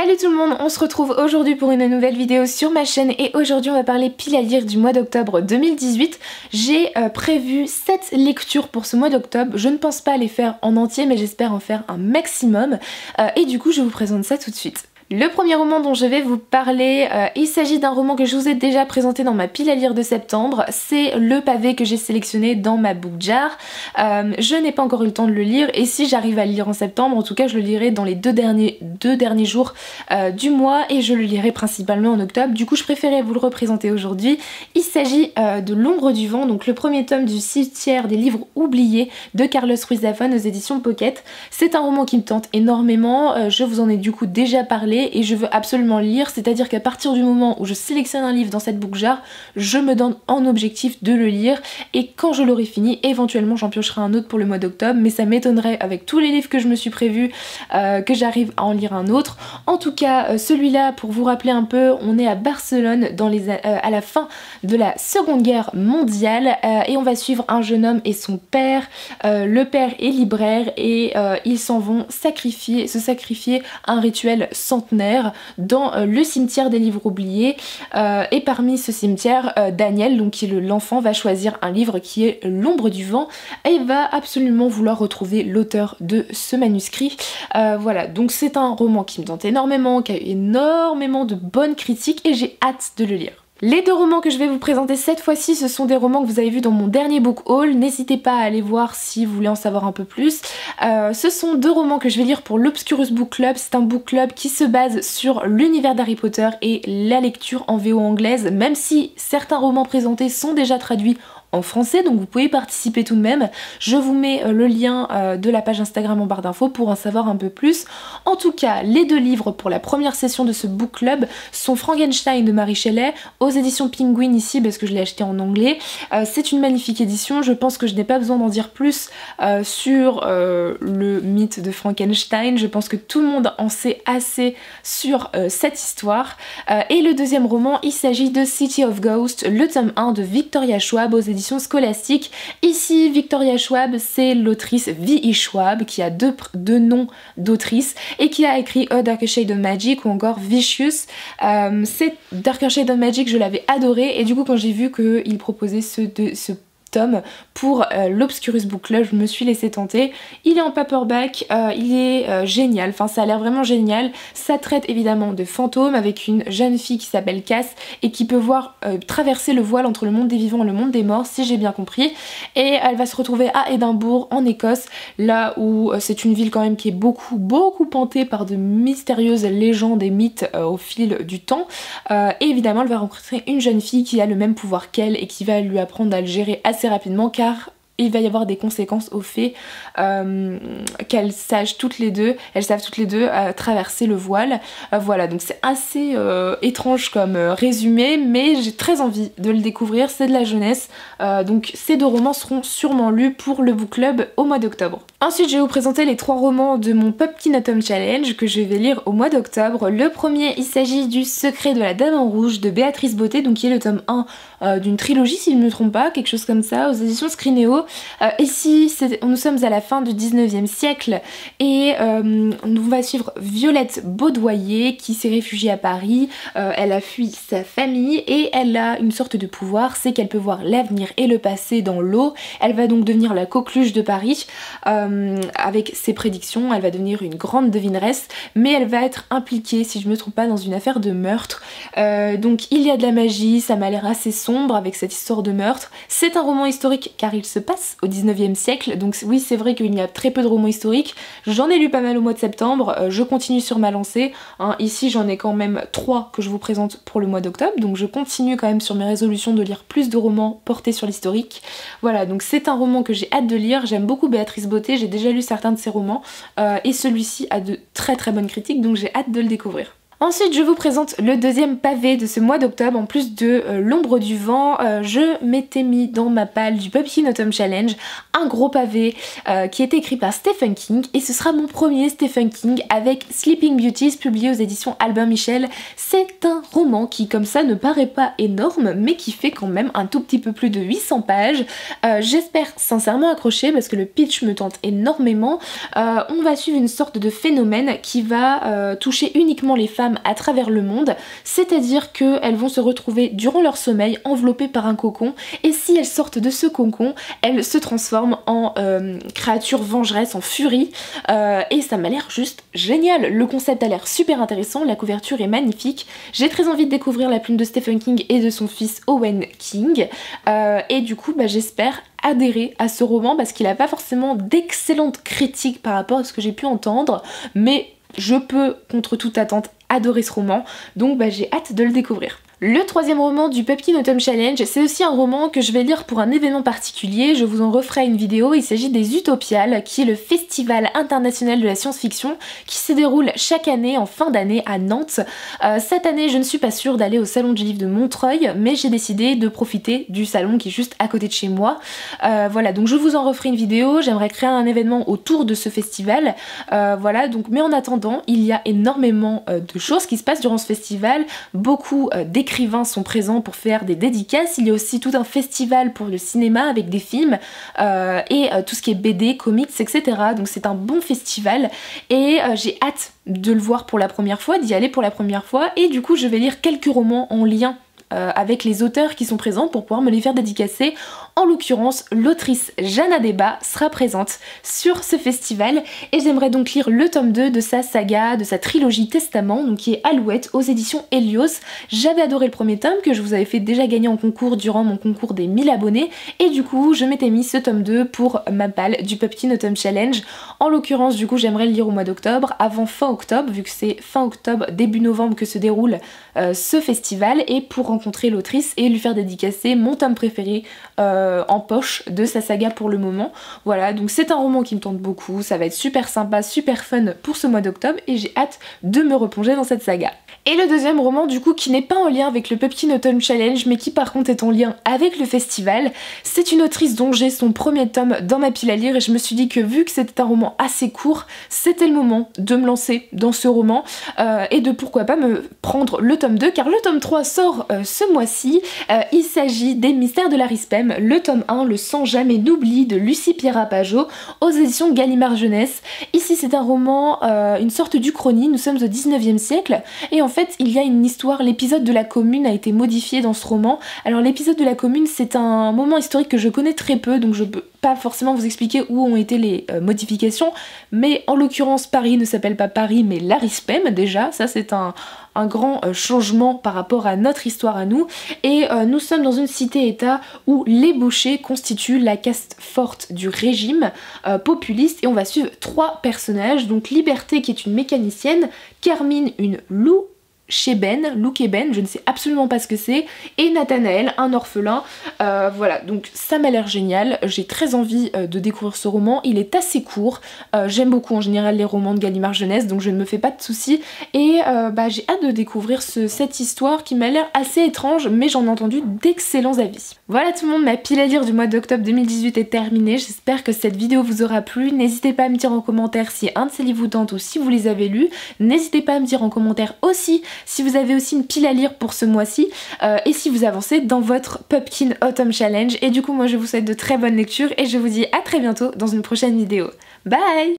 Salut tout le monde, on se retrouve aujourd'hui pour une nouvelle vidéo sur ma chaîne et aujourd'hui on va parler pile à lire du mois d'octobre 2018. J'ai prévu 7 lectures pour ce mois d'octobre, je ne pense pas les faire en entier mais j'espère en faire un maximum et du coup je vous présente ça tout de suite. Le premier roman dont je vais vous parler, il s'agit d'un roman que je vous ai déjà présenté dans ma pile à lire de septembre. C'est Le pavé que j'ai sélectionné dans ma book jar. Je n'ai pas encore eu le temps de le lire et si j'arrive à le lire en septembre, en tout cas je le lirai dans les deux derniers jours du mois et je le lirai principalement en octobre. Du coup je préférais vous le représenter aujourd'hui. Il s'agit de L'ombre du vent, donc le premier tome du cimetière des livres oubliés de Carlos Ruiz Zafón aux éditions Pocket. C'est un roman qui me tente énormément, je vous en ai du coup déjà parlé et je veux absolument le lire, c'est-à-dire qu'à partir du moment où je sélectionne un livre dans cette book jar, je me donne en objectif de le lire et quand je l'aurai fini, éventuellement j'en piocherai un autre pour le mois d'octobre, mais ça m'étonnerait avec tous les livres que je me suis prévu que j'arrive à en lire un autre. En tout cas, celui-là, pour vous rappeler un peu, on est à Barcelone à la fin de la Seconde Guerre mondiale et on va suivre un jeune homme et son père. Le père est libraire et ils s'en vont se sacrifier à un rituel centenaire dans le cimetière des livres oubliés et parmi ce cimetière Daniel, donc qui est l'enfant, va choisir un livre qui est L'ombre du vent et il va absolument vouloir retrouver l'auteur de ce manuscrit. Voilà, donc c'est un roman qui me tente énormément, qui a eu énormément de bonnes critiques et j'ai hâte de le lire. Les deux romans que je vais vous présenter cette fois-ci, ce sont des romans que vous avez vus dans mon dernier book haul. N'hésitez pas à aller voir si vous voulez en savoir un peu plus. Ce sont deux romans que je vais lire pour l'Obscurus Book Club. C'est un book club qui se base sur l'univers d'Harry Potter et la lecture en VO anglaise, même si certains romans présentés sont déjà traduits en français, donc vous pouvez participer tout de même. Je vous mets le lien de la page Instagram en barre d'infos pour en savoir un peu plus. En tout cas, les deux livres pour la première session de ce book club sont Frankenstein de Mary Shelley aux éditions Penguin ici parce que je l'ai acheté en anglais. C'est une magnifique édition, je pense que je n'ai pas besoin d'en dire plus sur le mythe de Frankenstein. Je pense que tout le monde en sait assez sur cette histoire. Et le deuxième roman, il s'agit de City of Ghosts, le tome 1 de Victoria Schwab aux éditions Scholastique. Ici, Victoria Schwab, c'est l'autrice V.E. Schwab qui a deux noms d'autrice et qui a écrit A Darker Shade of Magic ou encore Vicious. C'est Darker Shade of Magic, je l'avais adoré et du coup quand j'ai vu qu'il proposait ce tome pour l'Obscurus Book Club, je me suis laissée tenter. Il est en paperback, il est génial, enfin ça a l'air vraiment génial. Ça traite évidemment de fantômes avec une jeune fille qui s'appelle Cass et qui peut voir traverser le voile entre le monde des vivants et le monde des morts, si j'ai bien compris. Et elle va se retrouver à Édimbourg en Écosse, là où c'est une ville quand même qui est beaucoup hantée par de mystérieuses légendes et mythes au fil du temps. Et évidemment elle va rencontrer une jeune fille qui a le même pouvoir qu'elle et qui va lui apprendre à le gérer assez rapidement car il va y avoir des conséquences au fait qu'elles savent toutes les deux traverser le voile. Voilà, donc c'est assez étrange comme résumé, mais j'ai très envie de le découvrir, c'est de la jeunesse. Donc ces deux romans seront sûrement lus pour le book club au mois d'octobre. Ensuite je vais vous présenter les trois romans de mon Pumpkin Autumn Challenge que je vais lire au mois d'octobre. Le premier, il s'agit du Secret de la Dame en Rouge de Béatrice Beauté, donc qui est le tome 1 d'une trilogie si je ne me trompe pas, quelque chose comme ça, aux éditions Scrinéo. Ici nous sommes à la fin du 19e siècle et on va suivre Violette Baudoyer qui s'est réfugiée à Paris. Elle a fui sa famille et elle a une sorte de pouvoir, c'est qu'elle peut voir l'avenir et le passé dans l'eau. Elle va donc devenir la coqueluche de Paris avec ses prédictions, elle va devenir une grande devineresse, mais elle va être impliquée, si je me trompe pas, dans une affaire de meurtre. Donc il y a de la magie, ça m'a l'air assez sombre avec cette histoire de meurtre. C'est un roman historique car il se passe au 19e siècle, donc oui c'est vrai qu'il y a très peu de romans historiques. J'en ai lu pas mal au mois de septembre, je continue sur ma lancée. Ici j'en ai quand même 3 que je vous présente pour le mois d'octobre, donc je continue quand même sur mes résolutions de lire plus de romans portés sur l'historique. Voilà, donc c'est un roman que j'ai hâte de lire, j'aime beaucoup Béatrice Beauté, j'ai déjà lu certains de ses romans et celui-ci a de très bonnes critiques, donc j'ai hâte de le découvrir. Ensuite, je vous présente le deuxième pavé de ce mois d'octobre. En plus de l'ombre du vent, je m'étais mis dans ma palle du Pumpkin Autumn Challenge un gros pavé qui est écrit par Stephen King, et ce sera mon premier Stephen King avec Sleeping Beauties, publié aux éditions Albin Michel. C'est un roman qui comme ça ne paraît pas énorme mais qui fait quand même un tout petit peu plus de 800 pages. J'espère sincèrement accrocher parce que le pitch me tente énormément. On va suivre une sorte de phénomène qui va toucher uniquement les femmes à travers le monde, c'est-à-dire qu'elles vont se retrouver durant leur sommeil enveloppées par un cocon, et si elles sortent de ce cocon, elles se transforment en créatures vengeresses, en furie, et ça m'a l'air juste génial. Le concept a l'air super intéressant, la couverture est magnifique, j'ai très envie de découvrir la plume de Stephen King et de son fils Owen King, et du coup j'espère adhérer à ce roman parce qu'il n'a pas forcément d'excellentes critiques par rapport à ce que j'ai pu entendre, mais je peux contre toute attente adorer ce roman, donc j'ai hâte de le découvrir. Le troisième roman du Pumpkin Autumn Challenge, c'est aussi un roman que je vais lire pour un événement particulier, je vous en referai une vidéo. Il s'agit des Utopiales, qui est le festival international de la science-fiction qui se déroule chaque année en fin d'année à Nantes. Cette année, je ne suis pas sûre d'aller au salon du livre de Montreuil, mais j'ai décidé de profiter du salon qui est juste à côté de chez moi. Voilà, donc je vous en referai une vidéo, j'aimerais créer un événement autour de ce festival. Voilà, donc, mais en attendant, il y a énormément de choses qui se passent durant ce festival, beaucoup d'écrivains sont présents pour faire des dédicaces, il y a aussi tout un festival pour le cinéma avec des films et tout ce qui est BD, comics, etc. Donc c'est un bon festival et j'ai hâte de le voir pour la première fois, d'y aller pour la première fois, et du coup je vais lire quelques romans en lien avec les auteurs qui sont présents pour pouvoir me les faire dédicacer. En l'occurrence, l'autrice Jana Deba sera présente sur ce festival et j'aimerais donc lire le tome 2 de sa saga, de sa trilogie Testament, donc qui est Alouette aux éditions Helios. J'avais adoré le premier tome que je vous avais fait déjà gagner en concours durant mon concours des 1000 abonnés, et du coup je m'étais mis ce tome 2 pour ma palle du Pumpkin Autumn Challenge. En l'occurrence, du coup j'aimerais le lire au mois d'octobre, avant fin octobre, vu que c'est fin octobre, début novembre que se déroule ce festival, et pour rencontrer l'autrice et lui faire dédicacer mon tome préféré en poche de sa saga pour le moment. Voilà, donc c'est un roman qui me tente beaucoup, ça va être super sympa, super fun pour ce mois d'octobre et j'ai hâte de me replonger dans cette saga. Et le deuxième roman du coup qui n'est pas en lien avec le Pumpkin Autumn Challenge mais qui par contre est en lien avec le festival, c'est une autrice dont j'ai son premier tome dans ma pile à lire et je me suis dit que vu que c'était un roman assez court, c'était le moment de me lancer dans ce roman et de pourquoi pas me prendre le tome 2 car le tome 3 sort ce mois-ci. Il s'agit des Mystères de la Rispem, le tome 1, Le Sans Jamais N'Oubli de Lucie Pierra-Pajot aux éditions Gallimard Jeunesse. Ici c'est un roman, une sorte d'Uchronie, nous sommes au 19e siècle et en fait il y a une histoire, l'épisode de la Commune a été modifié dans ce roman. Alors l'épisode de la Commune c'est un moment historique que je connais très peu donc je peux pas forcément vous expliquer où ont été les modifications, mais en l'occurrence Paris ne s'appelle pas Paris mais la Rispem déjà, ça c'est un grand changement par rapport à notre histoire à nous, et nous sommes dans une cité-état où les bouchers constituent la caste forte du régime populiste et on va suivre trois personnages, donc Liberté qui est une mécanicienne, Carmine une loup Loukeben, je ne sais absolument pas ce que c'est, et Nathanaël, un orphelin. Voilà, donc ça m'a l'air génial, j'ai très envie de découvrir ce roman, il est assez court, j'aime beaucoup en général les romans de Gallimard Jeunesse, donc je ne me fais pas de soucis, et j'ai hâte de découvrir cette histoire qui m'a l'air assez étrange, mais j'en ai entendu d'excellents avis. Voilà tout le monde, ma pile à lire du mois d'octobre 2018 est terminée, j'espère que cette vidéo vous aura plu, n'hésitez pas à me dire en commentaire si un de ces livres vous tente ou si vous les avez lus, n'hésitez pas à me dire en commentaire aussi si vous avez aussi une pile à lire pour ce mois-ci et si vous avancez dans votre Pumpkin Autumn Challenge. Et du coup moi je vous souhaite de très bonnes lectures et je vous dis à très bientôt dans une prochaine vidéo. Bye!